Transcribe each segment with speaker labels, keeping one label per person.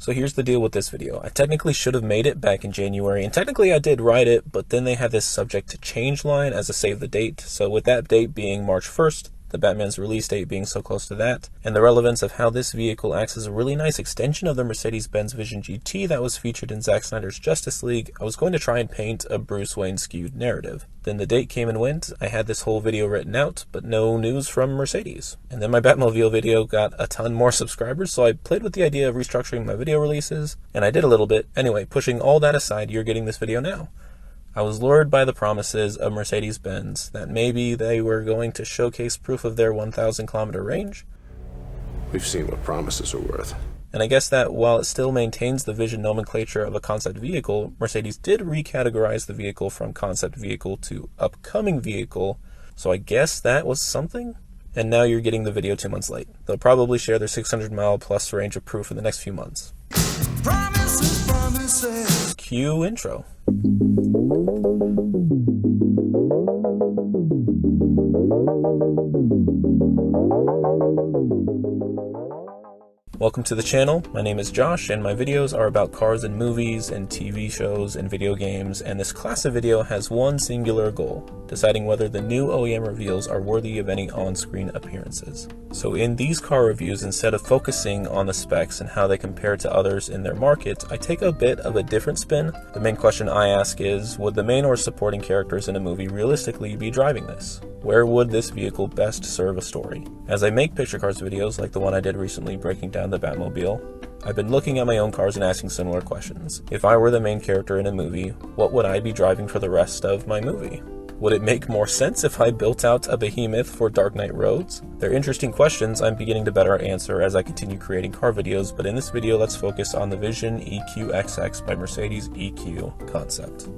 Speaker 1: So here's the deal with this video. I technically should have made it back in January, and technically I did write it, but then they had this subject to change line as a save the date. So with that date being March 1st, the Batman's release date being so close to that, and the relevance of how this vehicle acts as a really nice extension of the Mercedes-Benz Vision GT that was featured in Zack Snyder's Justice League, I was going to try and paint a Bruce Wayne skewed narrative. Then the date came and went, I had this whole video written out, but no news from Mercedes. And then my Batmobile video got a ton more subscribers, so I played with the idea of restructuring my video releases, and I did a little bit. Anyway, pushing all that aside, you're getting this video now. I was lured by the promises of Mercedes-Benz that maybe they were going to showcase proof of their 1,000 kilometer range.
Speaker 2: We've seen what promises are worth.
Speaker 1: And I guess that while it still maintains the Vision nomenclature of a concept vehicle, Mercedes did recategorize the vehicle from concept vehicle to upcoming vehicle, so I guess that was something? And now you're getting the video 2 months late. They'll probably share their 600-mile plus range of proof in the next few months.
Speaker 3: Promises, promises.
Speaker 1: Cue intro. Welcome to the channel. My name is Josh, and my videos are about cars and movies and TV shows and video games, and this class of video has one singular goal: deciding whether the new OEM reveals are worthy of any on-screen appearances. So in these car reviews, instead of focusing on the specs and how they compare to others in their market, I take a bit of a different spin. The main question I ask is, would the main or supporting characters in a movie realistically be driving this? Where would this vehicle best serve a story? As I make picture cars videos like the one I did recently breaking down the Batmobile, I've been looking at my own cars and asking similar questions. If I were the main character in a movie, what would I be driving for the rest of my movie? Would it make more sense if I built out a behemoth for Dark Knight roads? They're interesting questions I'm beginning to better answer as I continue creating car videos, but in this video let's focus on the Vision EQXX by Mercedes EQ concept.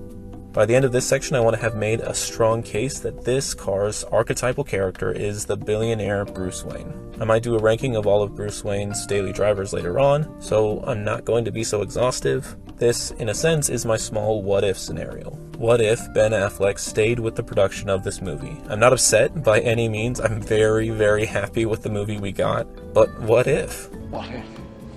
Speaker 1: By the end of this section, I want to have made a strong case that this car's archetypal character is the billionaire Bruce Wayne. I might do a ranking of all of Bruce Wayne's daily drivers later on, so I'm not going to be so exhaustive. This, in a sense, is my small what-if scenario. What if Ben Affleck stayed with the production of this movie? I'm not upset by any means. I'm very, very happy with the movie we got, but what if?
Speaker 2: What if?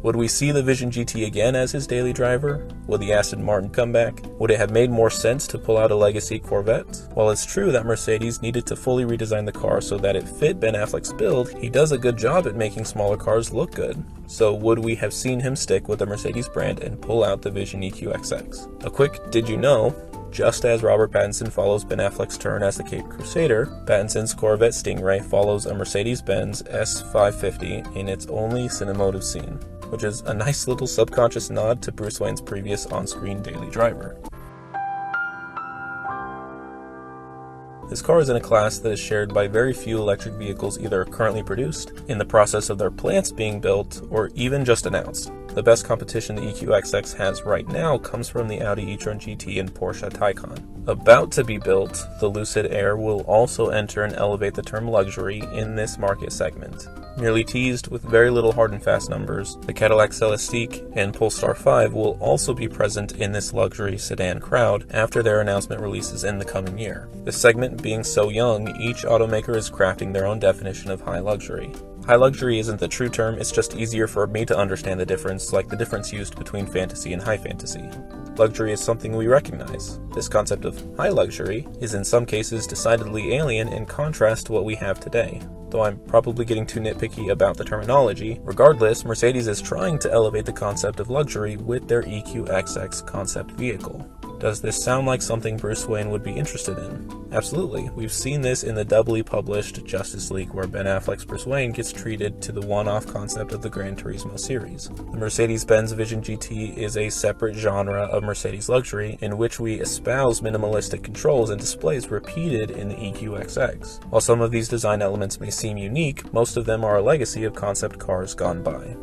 Speaker 1: Would we see the Vision GT again as his daily driver? Would the Aston Martin come back? Would it have made more sense to pull out a legacy Corvette? While it's true that Mercedes needed to fully redesign the car so that it fit Ben Affleck's build, he does a good job at making smaller cars look good. So would we have seen him stick with the Mercedes brand and pull out the Vision EQXX? A quick did you know? Just as Robert Pattinson follows Ben Affleck's turn as the Caped Crusader, Pattinson's Corvette Stingray follows a Mercedes-Benz S550 in its only cinemative scene, which is a nice little subconscious nod to Bruce Wayne's previous on-screen daily driver. This car is in a class that is shared by very few electric vehicles either currently produced, in the process of their plants being built, or even just announced. The best competition the EQXX has right now comes from the Audi e-tron GT and Porsche Taycan. About to be built, the Lucid Air will also enter and elevate the term luxury in this market segment. Merely teased with very little hard and fast numbers, the Cadillac Celestiq and Polestar 5 will also be present in this luxury sedan crowd after their announcement releases in the coming year. This segment being so young, each automaker is crafting their own definition of high luxury. High luxury isn't the true term, it's just easier for me to understand the difference, like the difference used between fantasy and high fantasy. Luxury is something we recognize. This concept of high luxury is in some cases decidedly alien in contrast to what we have today. Though I'm probably getting too nitpicky about the terminology, regardless, Mercedes is trying to elevate the concept of luxury with their EQXX concept vehicle. Does this sound like something Bruce Wayne would be interested in? Absolutely. We've seen this in the doubly published Justice League, where Ben Affleck's Bruce Wayne gets treated to the one-off concept of the Gran Turismo series. The Mercedes-Benz Vision GT is a separate genre of Mercedes luxury in which we espouse minimalistic controls and displays repeated in the EQXX. While some of these design elements may seem unique, most of them are a legacy of concept cars gone by.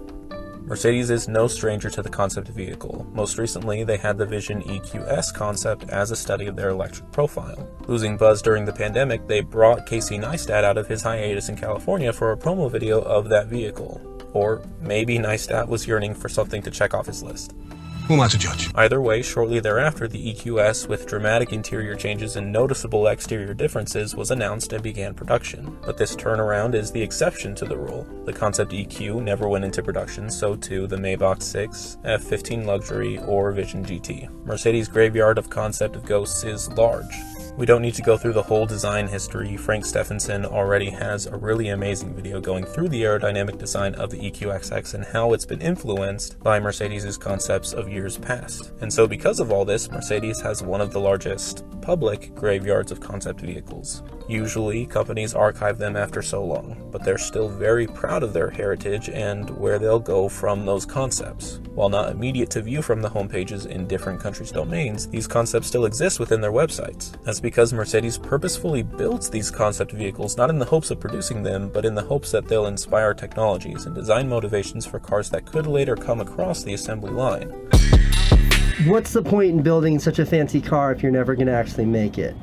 Speaker 1: Mercedes is no stranger to the concept vehicle. Most recently, they had the Vision EQS concept as a study of their electric profile. Losing buzz during the pandemic, they brought Casey Neistat out of his hiatus in California for a promo video of that vehicle. Or maybe Neistat was yearning for something to check off his list.
Speaker 4: Who am I to judge?
Speaker 1: Either way, shortly thereafter, the EQS, with dramatic interior changes and noticeable exterior differences, was announced and began production. But this turnaround is the exception to the rule. The concept EQ never went into production, so too the Maybach 6, F15 Luxury, or Vision GT. Mercedes' graveyard of concept of ghosts is large. We don't need to go through the whole design history. Frank Stephenson already has a really amazing video going through the aerodynamic design of the EQXX and how it's been influenced by Mercedes' concepts of years past. And so because of all this, Mercedes has one of the largest public graveyards of concept vehicles. Usually, companies archive them after so long, but they're still very proud of their heritage and where they'll go from those concepts. While not immediate to view from the homepages in different countries' domains, these concepts still exist within their websites. That's because Mercedes purposefully builds these concept vehicles not in the hopes of producing them, but in the hopes that they'll inspire technologies and design motivations for cars that could later come across the assembly line.
Speaker 5: What's the point in building such a fancy car if you're never going to actually make it?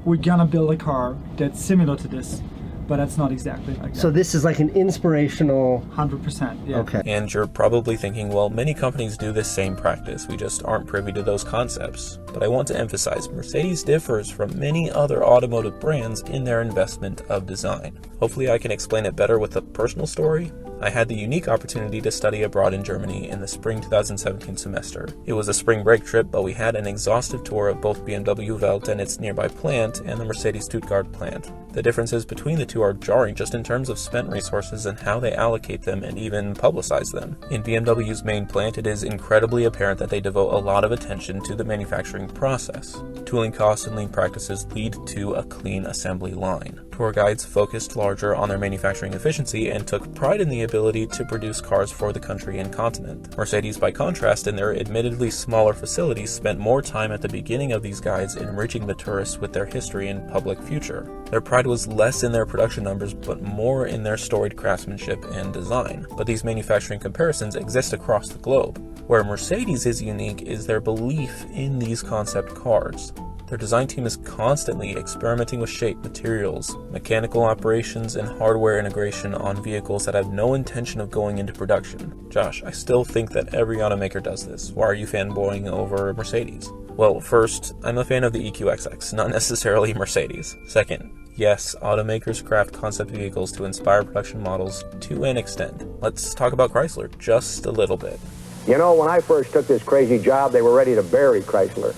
Speaker 6: We're gonna build a car that's similar to this, but that's not exactly like that.
Speaker 5: So this is like an inspirational...
Speaker 6: 100%, yeah.
Speaker 5: Okay.
Speaker 1: And you're probably thinking, well, many companies do this same practice, we just aren't privy to those concepts. But I want to emphasize, Mercedes differs from many other automotive brands in their investment of design. Hopefully I can explain it better with a personal story. I had the unique opportunity to study abroad in Germany in the spring 2017 semester. It was a spring break trip, but we had an exhaustive tour of both BMW Welt and its nearby plant and the Mercedes Stuttgart plant. The differences between the two are jarring just in terms of spent resources and how they allocate them and even publicize them. In BMW's main plant, it is incredibly apparent that they devote a lot of attention to the manufacturing process. Tooling costs and lean practices lead to a clean assembly line. Tour guides focused larger on their manufacturing efficiency and took pride in the ability to produce cars for the country and continent. Mercedes, by contrast, in their admittedly smaller facilities, spent more time at the beginning of these guides enriching the tourists with their history and public future. Their pride was less in their production numbers, but more in their storied craftsmanship and design. But these manufacturing comparisons exist across the globe. Where Mercedes is unique is their belief in these concept cars. Their design team is constantly experimenting with shape, materials, mechanical operations, and hardware integration on vehicles that have no intention of going into production. Josh, I still think that every automaker does this. Why are you fanboying over Mercedes? Well, first, I'm a fan of the EQXX, not necessarily Mercedes. Second, yes, automakers craft concept vehicles to inspire production models to an extent. Let's talk about Chrysler just a little bit.
Speaker 7: You know, when I first took this crazy job, they were ready to bury Chrysler.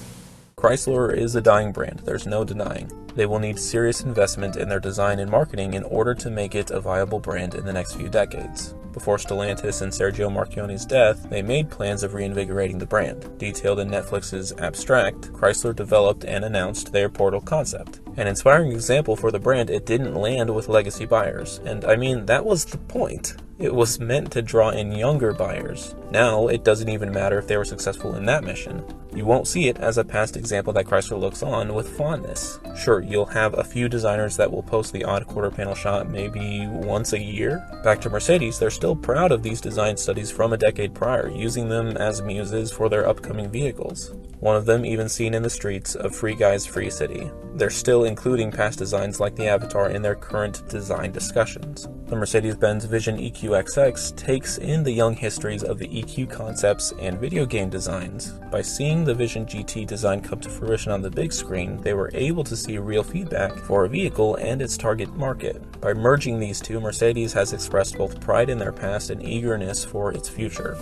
Speaker 1: Chrysler is a dying brand, there's no denying. They will need serious investment in their design and marketing in order to make it a viable brand in the next few decades. Before Stellantis and Sergio Marchionne's death, they made plans of reinvigorating the brand. Detailed in Netflix's Abstract, Chrysler developed and announced their Portal concept. An inspiring example for the brand, it didn't land with legacy buyers. And I mean, that was the point. It was meant to draw in younger buyers. Now, it doesn't even matter if they were successful in that mission. You won't see it as a past example that Chrysler looks on with fondness. Sure, you'll have a few designers that will post the odd quarter panel shot maybe once a year. Back to Mercedes, they're still proud of these design studies from a decade prior, using them as muses for their upcoming vehicles. One of them even seen in the streets of Free Guy's Free City. They're still including past designs like the Avatar in their current design discussions. The Mercedes-Benz Vision EQXX takes in the young histories of the EQ concepts and video game designs. By seeing the Vision GT design come to fruition on the big screen, they were able to see real feedback for a vehicle and its target market. By merging these two, Mercedes has expressed both pride in their past and eagerness for its future.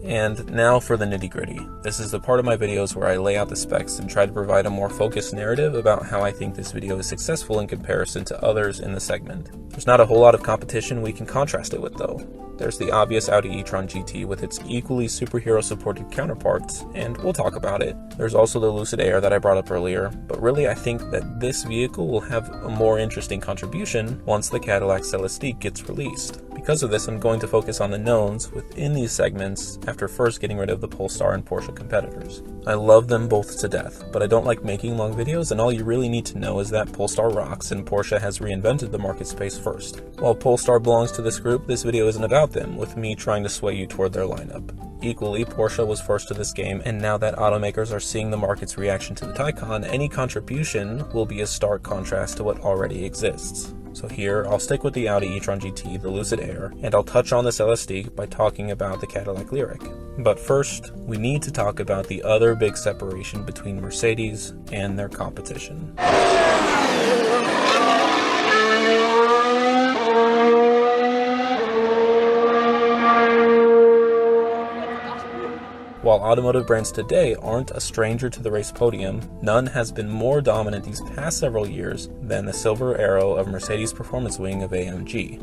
Speaker 1: And now for the nitty-gritty. This is the part of my videos where I lay out the specs and try to provide a more focused narrative about how I think this video is successful in comparison to others in the segment. There's not a whole lot of competition we can contrast it with though. There's the obvious Audi e-tron GT with its equally superhero-supported counterparts, and we'll talk about it. There's also the Lucid Air that I brought up earlier, but really I think that this vehicle will have a more interesting contribution once the Cadillac Celestiq gets released. Because of this, I'm going to focus on the knowns within these segments after first getting rid of the Polestar and Porsche competitors. I love them both to death, but I don't like making long videos, and all you really need to know is that Polestar rocks and Porsche has reinvented the market space first. While Polestar belongs to this group, this video isn't about them, with me trying to sway you toward their lineup. Equally, Porsche was first to this game, and now that automakers are seeing the market's reaction to the Taycan, any contribution will be a stark contrast to what already exists. So here, I'll stick with the Audi e-tron GT, the Lucid Air, and I'll touch on this LSD by talking about the Cadillac Lyriq. But first, we need to talk about the other big separation between Mercedes and their competition. While automotive brands today aren't a stranger to the race podium, none has been more dominant these past several years than the Silver Arrow of Mercedes' performance wing of AMG.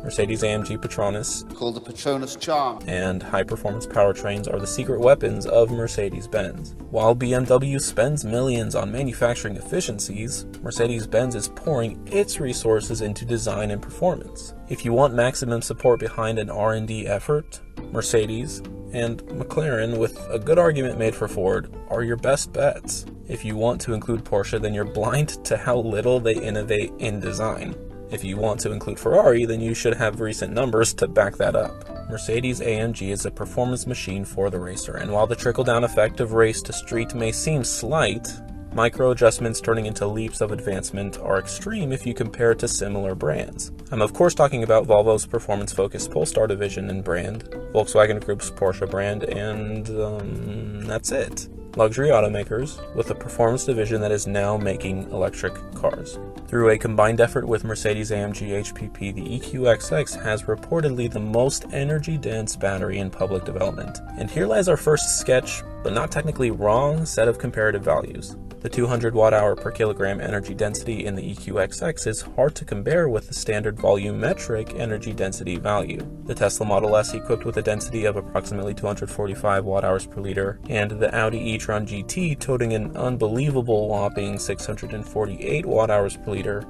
Speaker 1: Mercedes-AMG Petronas,
Speaker 4: called the Petronas Charm,
Speaker 1: and high-performance powertrains are the secret weapons of Mercedes-Benz. While BMW spends millions on manufacturing efficiencies, Mercedes-Benz is pouring its resources into design and performance. If you want maximum support behind an R&D effort, Mercedes and McLaren, with a good argument made for Ford, are your best bets. If you want to include Porsche, then you're blind to how little they innovate in design. If you want to include Ferrari, then you should have recent numbers to back that up. Mercedes-AMG is a performance machine for the racer, and while the trickle-down effect of race to street may seem slight, micro adjustments turning into leaps of advancement are extreme if you compare to similar brands. I'm of course talking about Volvo's performance-focused Polestar division and brand, Volkswagen Group's Porsche brand, and that's it. Luxury automakers with a performance division that is now making electric cars. Through a combined effort with Mercedes-AMG HPP, the EQXX has reportedly the most energy-dense battery in public development. And here lies our first sketch, but not technically wrong, set of comparative values. The 200 watt-hour per kilogram energy density in the EQXX is hard to compare with the standard volumetric energy density value. The Tesla Model S equipped with a density of approximately 245 watt-hours per liter, and the Audi e-tron GT toting an unbelievable whopping 648 watt-hours per liter.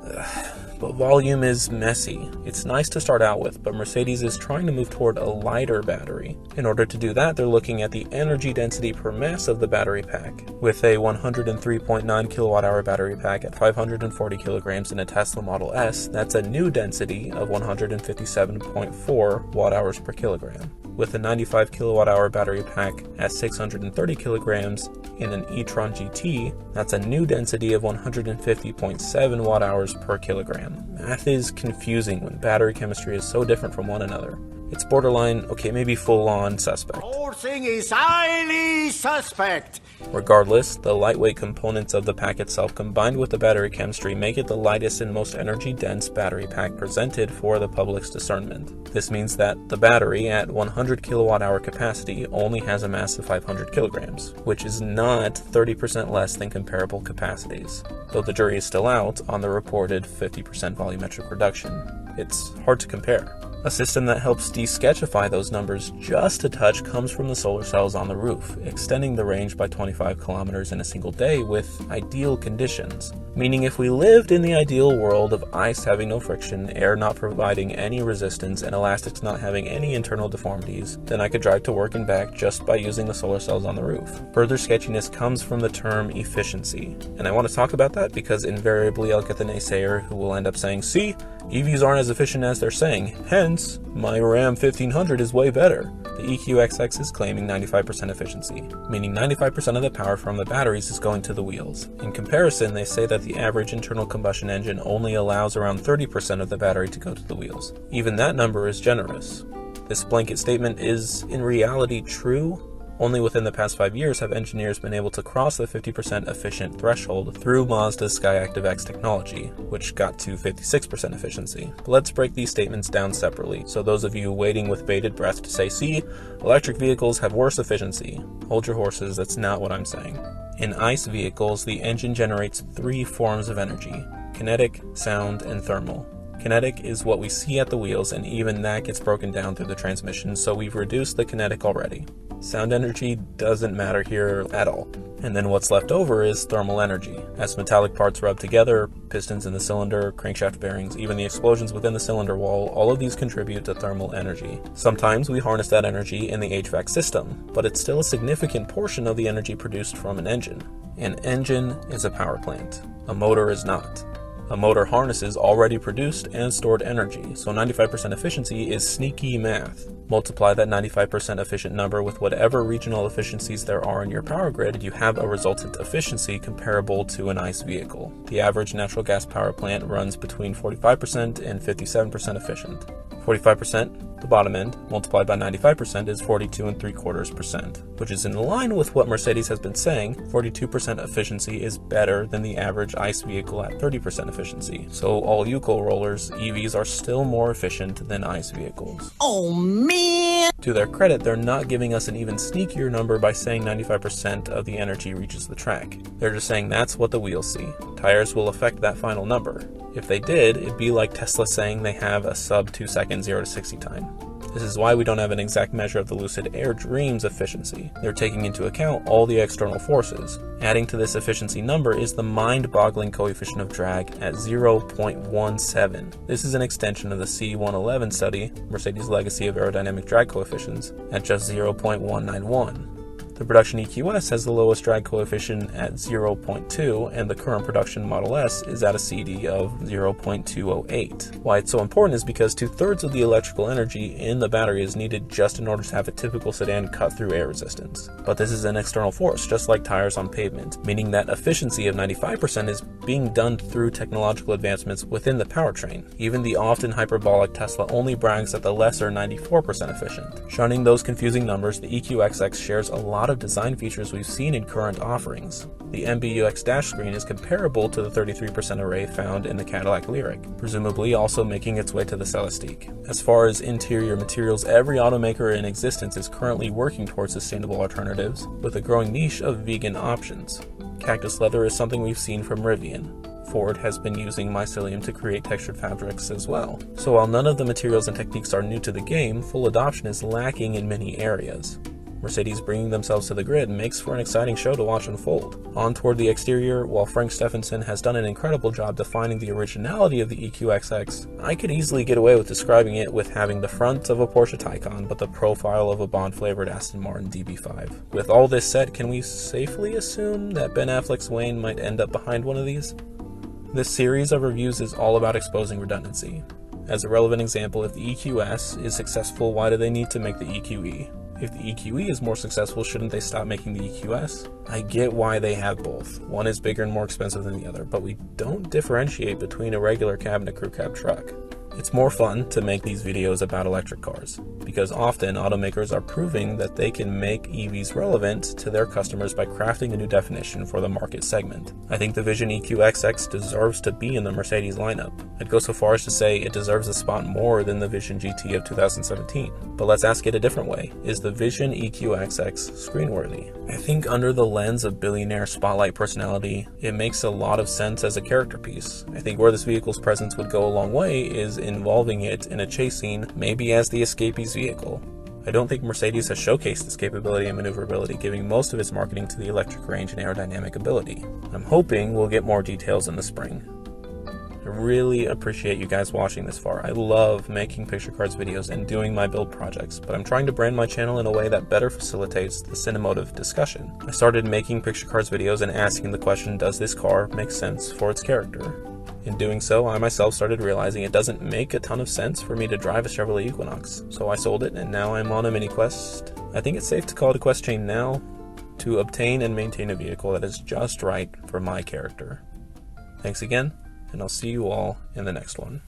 Speaker 1: But volume is messy. It's nice to start out with, but Mercedes is trying to move toward a lighter battery. In order to do that, they're looking at the energy density per mass of the battery pack. With a 103.9 kilowatt-hour battery pack at 540 kilograms in a Tesla Model S, that's a new density of 157.4 watt-hours per kilogram. With a 95 kilowatt-hour battery pack at 630 kilograms in an e-tron GT, that's a new density of 150.7 watt-hours per kilogram. Math is confusing when battery chemistry is so different from one another. It's borderline, okay, maybe full-on suspect.
Speaker 3: The whole thing is highly suspect.
Speaker 1: Regardless, the lightweight components of the pack itself combined with the battery chemistry make it the lightest and most energy-dense battery pack presented for the public's discernment. This means that the battery at 100 kilowatt-hour capacity only has a mass of 500 kilograms, which is not 30% less than comparable capacities, though the jury is still out on the reported 50% volumetric reduction. It's hard to compare. A system that helps de-sketchify those numbers just a touch comes from the solar cells on the roof, extending the range by 25 kilometers in a single day with ideal conditions. Meaning if we lived in the ideal world of ice having no friction, air not providing any resistance, and elastics not having any internal deformities, then I could drive to work and back just by using the solar cells on the roof. Further sketchiness comes from the term efficiency. And I want to talk about that because invariably I'll get the naysayer who will end up saying, see, EVs aren't as efficient as they're saying, hence, my Ram 1500 is way better. The EQXX is claiming 95% efficiency, meaning 95% of the power from the batteries is going to the wheels. In comparison, they say that the average internal combustion engine only allows around 30% of the battery to go to the wheels. Even that number is generous. This blanket statement is, in reality, true. Only within the past 5 years have engineers been able to cross the 50% efficient threshold through Mazda's SkyActiv-X technology, which got to 56% efficiency. But let's break these statements down separately, so those of you waiting with bated breath to say, see, electric vehicles have worse efficiency. Hold your horses, that's not what I'm saying. In ICE vehicles, the engine generates 3 forms of energy: kinetic, sound, and thermal. Kinetic is what we see at the wheels, and even that gets broken down through the transmission, so we've reduced the kinetic already. Sound energy doesn't matter here at all. And then what's left over is thermal energy. As metallic parts rub together, pistons in the cylinder, crankshaft bearings, even the explosions within the cylinder wall, all of these contribute to thermal energy. Sometimes we harness that energy in the HVAC system, but it's still a significant portion of the energy produced from an engine. An engine is a power plant. A motor is not. A motor harnesses already produced and stored energy, so 95% efficiency is sneaky math. Multiply that 95% efficient number with whatever regional efficiencies there are in your power grid, and you have a resultant efficiency comparable to an ICE vehicle. The average natural gas power plant runs between 45% and 57% efficient. 45%, the bottom end, multiplied by 95% is 42.75%, which is in line with what Mercedes has been saying. 42% efficiency is better than the average ICE vehicle at 30% efficiency. So all you co-rollers, EVs are still more efficient than ICE vehicles.
Speaker 3: Oh man!
Speaker 1: To their credit, they're not giving us an even sneakier number by saying 95% of the energy reaches the track. They're just saying that's what the wheels see. Tires will affect that final number. If they did, it'd be like Tesla saying they have a sub 2 second 0 to 60 time. This is why we don't have an exact measure of the Lucid Air Dream's efficiency. They're taking into account all the external forces. Adding to this efficiency number is the mind-boggling coefficient of drag at 0.17. This is an extension of the C111 study, Mercedes' legacy of aerodynamic drag coefficients, at just 0.191. The production EQS has the lowest drag coefficient at 0.2, and the current production Model S is at a CD of 0.208. Why it's so important is because 2/3 of the electrical energy in the battery is needed just in order to have a typical sedan cut through air resistance. But this is an external force, just like tires on pavement, meaning that efficiency of 95% is being done through technological advancements within the powertrain. Even the often hyperbolic Tesla only brags at the lesser 94% efficient. Shunning those confusing numbers, the EQXX shares a lot of design features we've seen in current offerings. The MBUX dash screen is comparable to the 33% array found in the Cadillac Lyriq, presumably also making its way to the Celestiq. As far as interior materials, every automaker in existence is currently working towards sustainable alternatives, with a growing niche of vegan options. Cactus leather is something we've seen from Rivian. Ford has been using mycelium to create textured fabrics as well. So while none of the materials and techniques are new to the game, full adoption is lacking in many areas. Mercedes bringing themselves to the grid makes for an exciting show to watch unfold. On toward the exterior, while Frank Stephenson has done an incredible job defining the originality of the EQXX, I could easily get away with describing it with having the front of a Porsche Taycan but the profile of a Bond-flavored Aston Martin DB5. With all this said, can we safely assume that Ben Affleck's Wayne might end up behind one of these? This series of reviews is all about exposing redundancy. As a relevant example, if the EQS is successful, why do they need to make the EQE? If the EQE is more successful, shouldn't they stop making the EQS? I get why they have both. One is bigger and more expensive than the other, but we don't differentiate between a regular cab and a crew cab truck. It's more fun to make these videos about electric cars, because often automakers are proving that they can make EVs relevant to their customers by crafting a new definition for the market segment. I think the Vision EQXX deserves to be in the Mercedes lineup. I'd go so far as to say it deserves a spot more than the Vision GT of 2017. But let's ask it a different way. Is the Vision EQXX screenworthy? I think under the lens of billionaire spotlight personality, it makes a lot of sense as a character piece. I think where this vehicle's presence would go a long way is involving it in a chase scene, maybe as the escapee's vehicle. I don't think Mercedes has showcased this capability and maneuverability, giving most of its marketing to the electric range and aerodynamic ability. I'm hoping we'll get more details in the spring. I really appreciate you guys watching this far. I love making picture cards videos and doing my build projects, but I'm trying to brand my channel in a way that better facilitates the cinemative discussion. I started making picture cards videos and asking the question, does this car make sense for its character? In doing so, I myself started realizing it doesn't make a ton of sense for me to drive a Chevrolet Equinox, so I sold it and now I'm on a mini quest. I think it's safe to call it a quest chain now, to obtain and maintain a vehicle that is just right for my character. Thanks again, and I'll see you all in the next one.